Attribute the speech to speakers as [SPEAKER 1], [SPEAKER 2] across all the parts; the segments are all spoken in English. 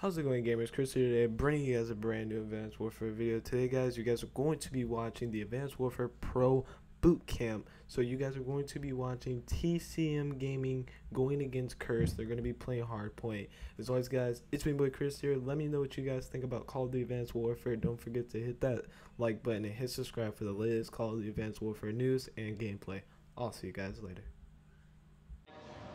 [SPEAKER 1] How's it going, gamers? Chris here today, bringing you guys a brand new Advanced Warfare video. Today, guys, you guys are going to be watching the Advanced Warfare Pro Bootcamp. So you guys are going to be watching TCM Gaming going against Curse. They're going to be playing Hardpoint. As always, guys, it's me, boy Chris here. Let me know what you guys think about Call of the Advanced Warfare. Don't forget to hit that like button and hit subscribe for the latest Call of the Advanced Warfare news and gameplay. I'll see you guys later.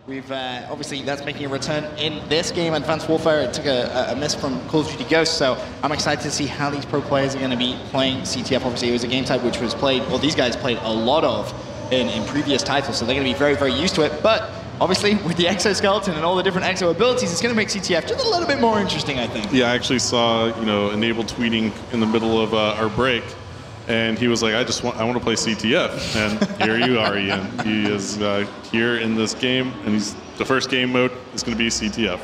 [SPEAKER 2] We've obviously that's making a return in this game, Advanced Warfare. It took a miss from Call of Duty Ghosts, so I'm excited to see how these pro players are going to be playing CTF. Obviously, it was a game type which was played, well, these guys played a lot of in previous titles, so they're going to be very, very used to it. But obviously, with the exoskeleton and all the different exo abilities, it's going to make CTF just a little bit more interesting, I think.
[SPEAKER 3] Yeah, I actually saw, Enable tweeting in the middle of our break. And he was like, I want to play CTF. And here you are, Ian. He is here in this game, and the first game mode is going to be CTF.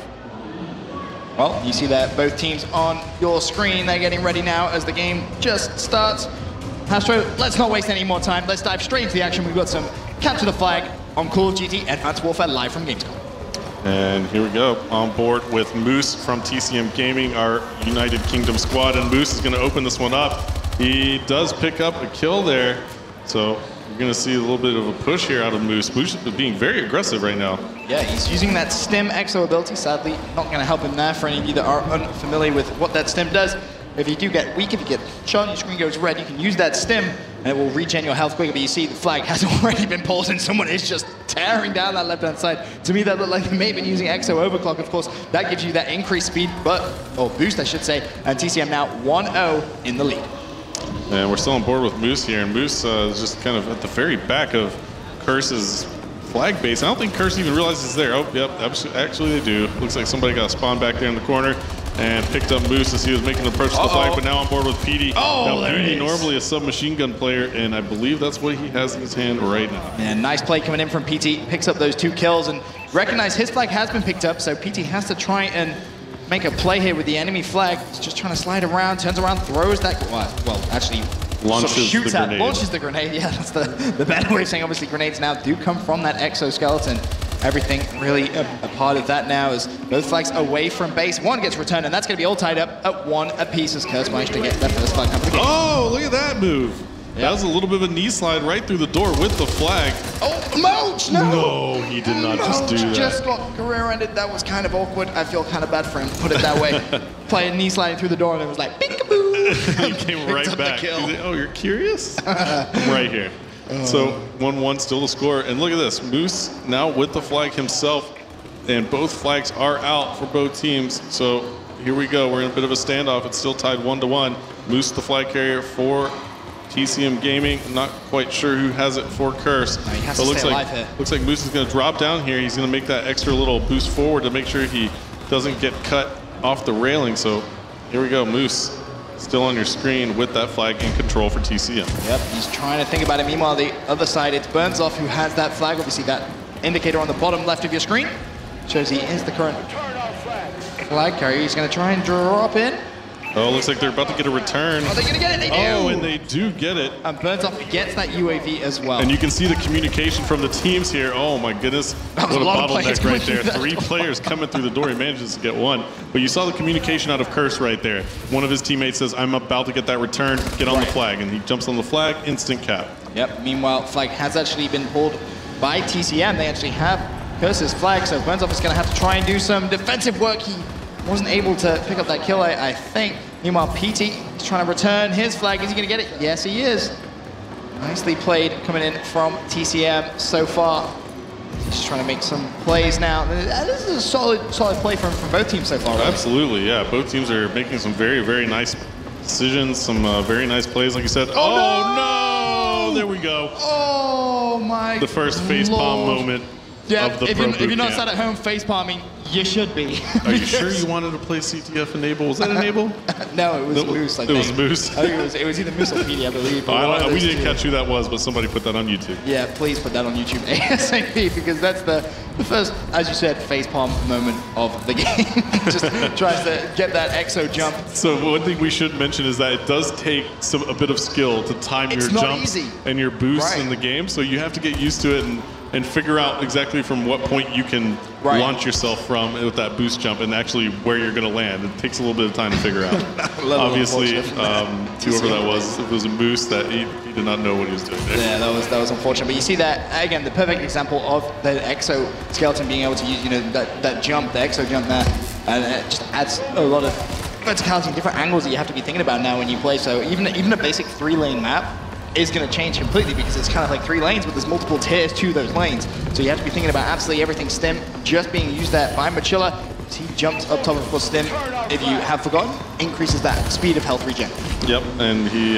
[SPEAKER 2] Well, you see that both teams on your screen. They're getting ready now as the game just starts. Astro, let's not waste any more time. Let's dive straight into the action. We've got some Capture the Flag on Call of Duty Advanced Warfare live from Gamescom.
[SPEAKER 3] And here we go, on board with Moose from TCM Gaming, our United Kingdom squad. And Moose is going to open this one up. He does pick up a kill there, so you're going to see a little bit of a push here out of Moose. Moose is being very aggressive right now. Yeah,
[SPEAKER 2] he's using that stim exo ability. Sadly, not going to help him there for any of you that are unfamiliar with what that stim does. If you do get weak, if you get shot and your screen goes red, you can use that stim and it will regen your health quicker. But you see the flag has already been pulled and someone is just tearing down that left-hand side. To me, that looked like they may have been using exo overclock. Of course, that gives you that increased speed, or boost, I should say. And TCM now 1-0 in the lead.
[SPEAKER 3] And we're still on board with Moose here, and Moose is just kind of at the very back of Curse's flag base. I don't think Curse even realizes it's there. Oh, yep, actually they do. Looks like somebody got spawned back there in the corner and picked up Moose as he was making the approach to the flag, but now on board with PD.
[SPEAKER 2] Oh,
[SPEAKER 3] now, PD normally a submachine gun player, and I believe that's what he has in his hand right now.
[SPEAKER 2] And nice play coming in from PT, picks up those 2 kills, and recognize his flag has been picked up, so PT has to try and make a play here with the enemy flag. He's just trying to slide around, turns around, throws that, well, actually
[SPEAKER 3] launches
[SPEAKER 2] the grenade. Yeah, that's the better way of saying. Obviously, grenades now do come from that exoskeleton. Everything really a part of that now is both flags away from base. One gets returned, and that's going to be all tied up at 1 apiece as Curse managed to get that first flag up again.
[SPEAKER 3] Oh, look at that move. Yep. That was a little bit of a knee slide right through the door with the flag.
[SPEAKER 2] Oh, Moach, no!
[SPEAKER 3] No, he did not just do that.
[SPEAKER 2] Just got career-ended. That was kind of awkward. I feel kind of bad for him, put it that way. Playing knee sliding through the door, and it was like, peekaboo!
[SPEAKER 3] He came right back. He's like, oh, you're curious? I'm right here. So 1-1 still the score. And look at this. Moose now with the flag himself, and both flags are out for both teams. So here we go. We're in a bit of a standoff. It's still tied 1-1. Moose the flag carrier for TCM Gaming. I'm not quite sure who has it for Curse.
[SPEAKER 2] No, he has to stay alive here.
[SPEAKER 3] Looks like Moose is going to drop down here. He's going to make that extra little boost forward to make sure he doesn't get cut off the railing. So here we go. Moose still on your screen with that flag in control for TCM. Yep,
[SPEAKER 2] he's trying to think about it. Meanwhile, the other side, it's Burnsoff who has that flag. Obviously, that indicator on the bottom left of your screen shows he is the current flag carrier. He's going to try and drop in.
[SPEAKER 3] Oh, looks like they're about to get a return.
[SPEAKER 2] Oh, they're going to get it. They do.
[SPEAKER 3] Oh, and they do get it.
[SPEAKER 2] And Burnsoff gets that UAV as well.
[SPEAKER 3] And you can see the communication from the teams here. Oh, my goodness. What a bottleneck right there. 3 players coming through the door. He manages to get 1. But you saw the communication out of Curse right there. One of his teammates says, I'm about to get that return. Get on the flag. And he jumps on the flag. Instant cap.
[SPEAKER 2] Yep. Meanwhile, flag has actually been pulled by TCM. They actually have Curse's flag. So Burnsoff is going to have to try and do some defensive work. He wasn't able to pick up that kill, I think. Meanwhile, PT is trying to return his flag. Is he going to get it? Yes, he is. Nicely played coming in from TCM so far. He's trying to make some plays now. This is a solid play from both teams so far. Right?
[SPEAKER 3] Absolutely, yeah. Both teams are making some very, very nice decisions, some very nice plays, like you said.
[SPEAKER 2] Oh,
[SPEAKER 3] no! There we go.
[SPEAKER 2] Oh, my
[SPEAKER 3] The first facepalm moment of the Pro Bootcamp.
[SPEAKER 2] If you're not sat at home facepalming, you should be.
[SPEAKER 3] Are you sure you wanted to play CTF Enable? Was that Enable?
[SPEAKER 2] No, it was Moose, I think.
[SPEAKER 3] It was Moose?
[SPEAKER 2] I think it was either Moose or PD, I believe.
[SPEAKER 3] We didn't catch who that was, but somebody put that on YouTube.
[SPEAKER 2] Yeah, please put that on YouTube ASAP, because that's the first, as you said, facepalm moment of the game. Just tries to get that exo jump.
[SPEAKER 3] So one thing we should mention is that it does take a bit of skill to time your jumps and your boosts in the game, so you have to get used to it. And and figure out exactly from what point you can launch yourself from with that boost jump and actually where you're going to land. It takes a little bit of time to figure out. Obviously, whoever that was, if it was a Moose, that he did not know what he was doing there.
[SPEAKER 2] Yeah, that was unfortunate. But you see that, again, the perfect example of the exoskeleton being able to use, that jump, the exo jump there, and it just adds a lot of verticality and different angles that you have to be thinking about now when you play. So even a basic 3-lane map is going to change completely because it's kind of like 3 lanes, but there's multiple tiers to those lanes. So you have to be thinking about absolutely everything Stim just being used there by Mochila. He jumps up top of course Stim, if you have forgotten, increases that speed of health regen. Yep,
[SPEAKER 3] and he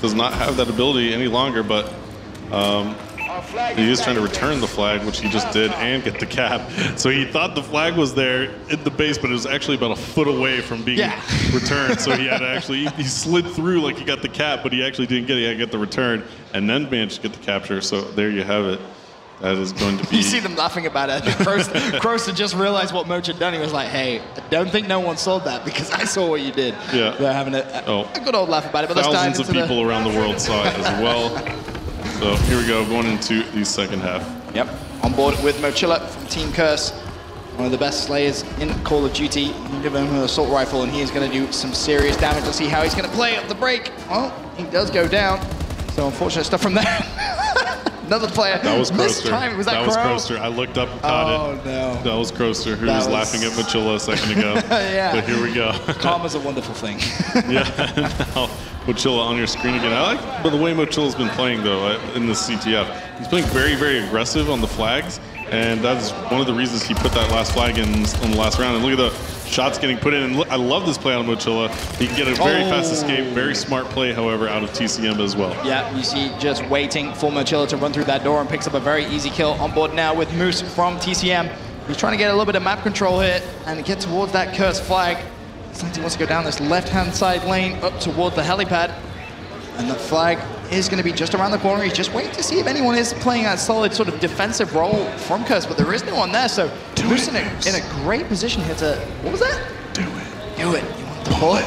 [SPEAKER 3] does not have that ability any longer, but he is trying to return the flag, which he just did, and get the cap. So he thought the flag was there in the base, but it was actually about a foot away from being returned. So he had to actually, he slid through like he got the cap, but he actually didn't get it. He had to get the return, and then managed to get the capture. So there you have it. That is going to be...
[SPEAKER 2] You see them laughing about it. Kroos had just realized what Moch had done. He was like, hey, I don't think no one saw that because I saw what you did. Yeah. They're having a good old laugh about it. But let's dive into
[SPEAKER 3] thousands of people around the world saw it as well. So here we go, going into the second half.
[SPEAKER 2] Yep, on board with Mochila from Team Curse, one of the best slayers in Call of Duty. You give him an assault rifle and he is going to do some serious damage. Let's see how he's going to play up the break. Well, he does go down. So unfortunate stuff from there. Another player.
[SPEAKER 3] That was Kroster.
[SPEAKER 2] Was
[SPEAKER 3] that was Kroster. I looked up and caught it.
[SPEAKER 2] Oh, no.
[SPEAKER 3] That was Kroster, who was laughing at Mochila a second ago.
[SPEAKER 2] Yeah.
[SPEAKER 3] But here we go.
[SPEAKER 2] Karma's a wonderful thing.
[SPEAKER 3] Yeah. Now, Mochila on your screen again. I like the way Mochila's been playing, though, in the CTF. He's playing very, very aggressive on the flags, and that's one of the reasons he put that last flag in on the last round. And look at the shots getting put in. And look, I love this play on Mochila. He can get a very fast escape. Very smart play, however, out of TCM as well.
[SPEAKER 2] Yeah, you see just waiting for Mochila to run through that door and picks up a very easy kill. On board now with Moose from TCM. He's trying to get a little bit of map control here and get towards that cursed flag. He wants to go down this left-hand side lane up toward the helipad. And the flag is going to be just around the corner. He's just waiting to see if anyone is playing a solid sort of defensive role from Curse, but there is no one there. So Moose in a great position here to, what was that?
[SPEAKER 3] Do it.
[SPEAKER 2] Do it. You want to pull it?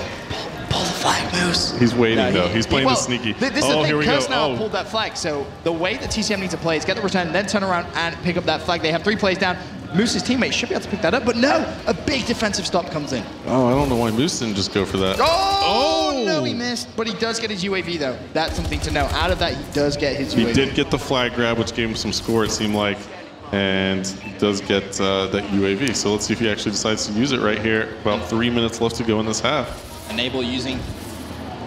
[SPEAKER 2] Pull the flag, Moose.
[SPEAKER 3] He's waiting, though. He's playing the sneaky.
[SPEAKER 2] This is the thing. Curse now pulled that flag. So the way that TCM needs to play is get the return, then turn around and pick up that flag. They have 3 plays down. Moose's teammates should be able to pick that up, but no, a big defensive stop comes in.
[SPEAKER 3] Oh, I don't know why Moose didn't just go for that.
[SPEAKER 2] Oh, no, he missed, but he does get his UAV, though. That's something to know. Out of that, he does get his UAV.
[SPEAKER 3] He did get the flag grab, which gave him some score, it seemed like, and he does get that UAV. So let's see if he actually decides to use it right here. About 3 minutes left to go in this half.
[SPEAKER 2] Enable using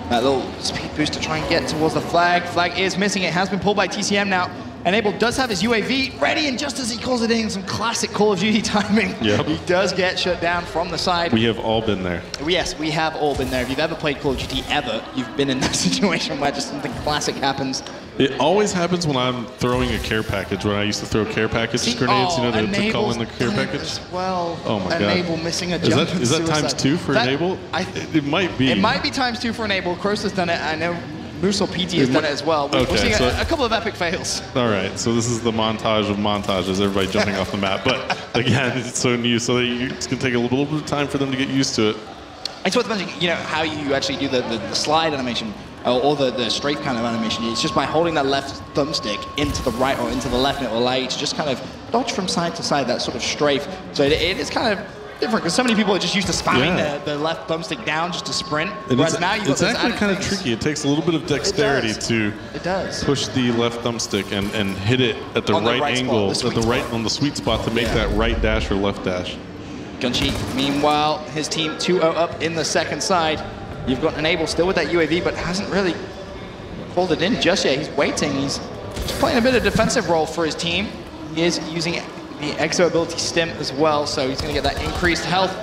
[SPEAKER 2] that little speed boost to try and get towards the flag. Flag is missing. It has been pulled by TCM now. Enable does have his UAV ready, and just as he calls it in, some classic Call of Duty timing, he does get shut down from the side.
[SPEAKER 3] We have all been there.
[SPEAKER 2] Yes, we have all been there. If you've ever played Call of Duty ever, you've been in that situation where just something classic happens.
[SPEAKER 3] It always happens when I'm throwing a care package. When I used to throw care package grenades, to call in the care package.
[SPEAKER 2] As well.
[SPEAKER 3] Oh my God.
[SPEAKER 2] Enable missing a jump.
[SPEAKER 3] Is that times 2 for Enable? It might be.
[SPEAKER 2] It might be times 2 for Enable. Kroos has done it. I know Moose or PT has done it as well. We're seeing a couple of epic fails.
[SPEAKER 3] All right, so this is the montage of montages, everybody jumping off the map. But again, it's so new, so it's going to take a little bit of time for them to get used to it.
[SPEAKER 2] It's worth mentioning, how you actually do the slide animation or the strafe kind of animation. It's just by holding that left thumbstick into the right or into the left, and it will allow you to just kind of dodge from side to side, that sort of strafe. So it is kind of different because so many people are just used to spamming the left thumbstick down just to sprint. Whereas now you've got
[SPEAKER 3] it's actually kind of tricky. It takes a little bit of dexterity to push the left thumbstick and hit it at the right angle, on the sweet spot to make that right dash or left dash.
[SPEAKER 2] Gunchi, meanwhile, his team 2-0 up in the second side. You've got Enable still with that UAV, but hasn't really folded in just yet. He's waiting. He's just playing a bit of defensive role for his team. He is using the exo ability Stim as well, so he's going to get that increased health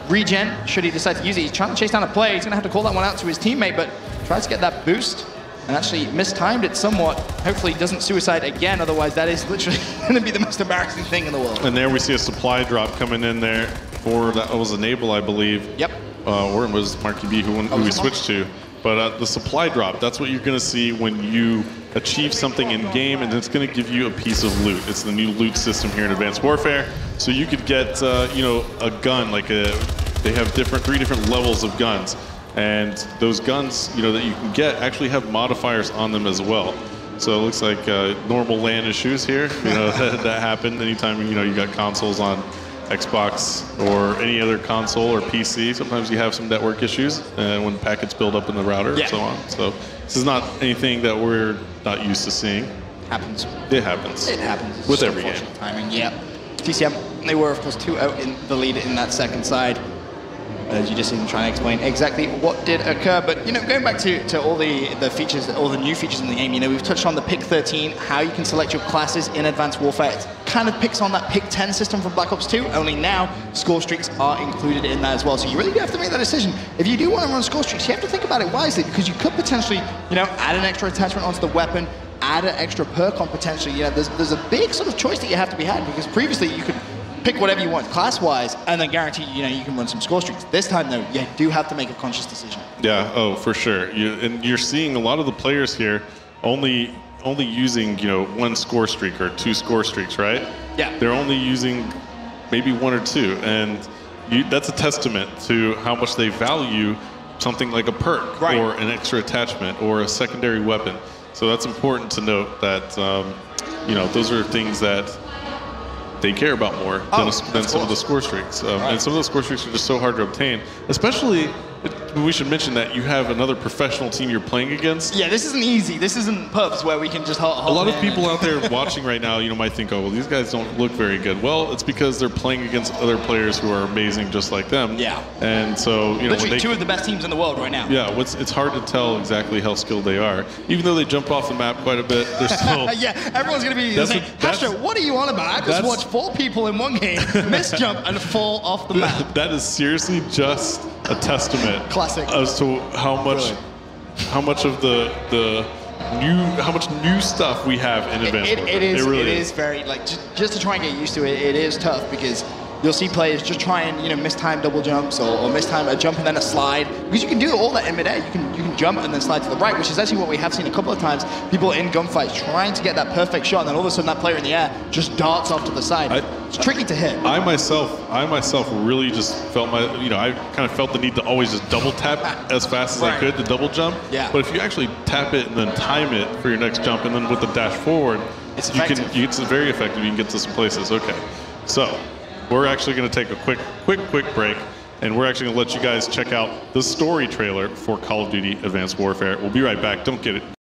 [SPEAKER 2] regen should he decide to use it. He's trying to chase down a play. He's going to have to call that one out to his teammate, but tries to get that boost and actually mistimed it somewhat. Hopefully he doesn't suicide again, otherwise that is literally going to be the most embarrassing thing in the world.
[SPEAKER 3] And there we see a supply drop coming in there for, that was Enable, I believe.
[SPEAKER 2] Yep.
[SPEAKER 3] Or it was Marky B who we switched to. But the supply drop, that's what you're going to see when you achieve something in game, and it's going to give you a piece of loot. It's the new loot system here in Advanced Warfare. So you could get, a gun, they have 3 different levels of guns. And those guns, that you can get actually have modifiers on them as well. So it looks like normal LAN issues here. You know, that happen anytime, you know, you got consoles on Xbox or any other console or PC. Sometimes you have some network issues when packets build up in the router and so on. So this is not anything that we're not used to seeing.
[SPEAKER 2] Happens.
[SPEAKER 3] It happens.
[SPEAKER 2] It happens.
[SPEAKER 3] With every game.
[SPEAKER 2] Timing, yeah. TCM, they were of course 2-0 in the lead in that second side. As you just seen trying to explain exactly what did occur. But, you know, going back to all the features, all the new features in the game, you know, we've touched on the pick 13, how you can select your classes in Advanced Warfare. It kind of picks on that pick 10 system from Black Ops 2, only now score streaks are included in that as well. So you really do have to make that decision. If you do want to run score streaks, you have to think about it wisely, because you could potentially, you know, add an extra attachment onto the weapon, add an extra perk on potentially. You know, there's a big sort of choice that you have to be had, because previously you could pick whatever you want class-wise and then guarantee, you know, you can run some score streaks. This time, though, you do have to make a conscious decision.
[SPEAKER 3] Yeah, oh, for sure. And you're seeing a lot of the players here only using, you know, 1 score streak or 2 score streaks, right?
[SPEAKER 2] Yeah.
[SPEAKER 3] They're only using maybe 1 or 2, and that's a testament to how much they value something like a perk or an extra attachment or a secondary weapon. So that's important to note that, you know, those are things that they care about more than some of the score streaks. And some of those score streaks are just so hard to obtain, especially, we should mention that you have another professional team you're playing against.
[SPEAKER 2] Yeah, this isn't easy. This isn't pubs where we can just hold
[SPEAKER 3] a lot of people out there watching right now, you know, might think, oh, well, these guys don't look very good. Well, it's because they're playing against other players who are amazing just like them.
[SPEAKER 2] Yeah.
[SPEAKER 3] And so, you know,
[SPEAKER 2] literally 2 of the best teams in the world right now.
[SPEAKER 3] Yeah, it's hard to tell exactly how skilled they are. Even though they jump off the map quite a bit, they're still...
[SPEAKER 2] Yeah, everyone's going to be saying, Astro, what are you on about? I just watched 4 people in one game miss jump and fall off the map.
[SPEAKER 3] That is seriously just a testament.
[SPEAKER 2] Classic.
[SPEAKER 3] As to how much of how much new stuff we have in Advanced Warfare.
[SPEAKER 2] It is very, like, just to try and get used to it, it is tough, because you'll see players just try and, you know, mistime double jumps or mistime a jump and then a slide, because you can do all that in midair. You can jump and then slide to the right, which is actually what we have seen a couple of times. People in gunfights trying to get that perfect shot, and then all of a sudden that player in the air just darts off to the side. It's tricky to hit.
[SPEAKER 3] I myself really just felt I kind of felt the need to always just double tap as fast as I could to double jump.
[SPEAKER 2] Yeah.
[SPEAKER 3] But if you actually tap it and then time it for your next jump, and then with the dash forward, it's very effective. You can get to some places. Okay, so we're actually going to take a quick break, and we're actually going to let you guys check out the story trailer for Call of Duty Advanced Warfare. We'll be right back. Don't get it.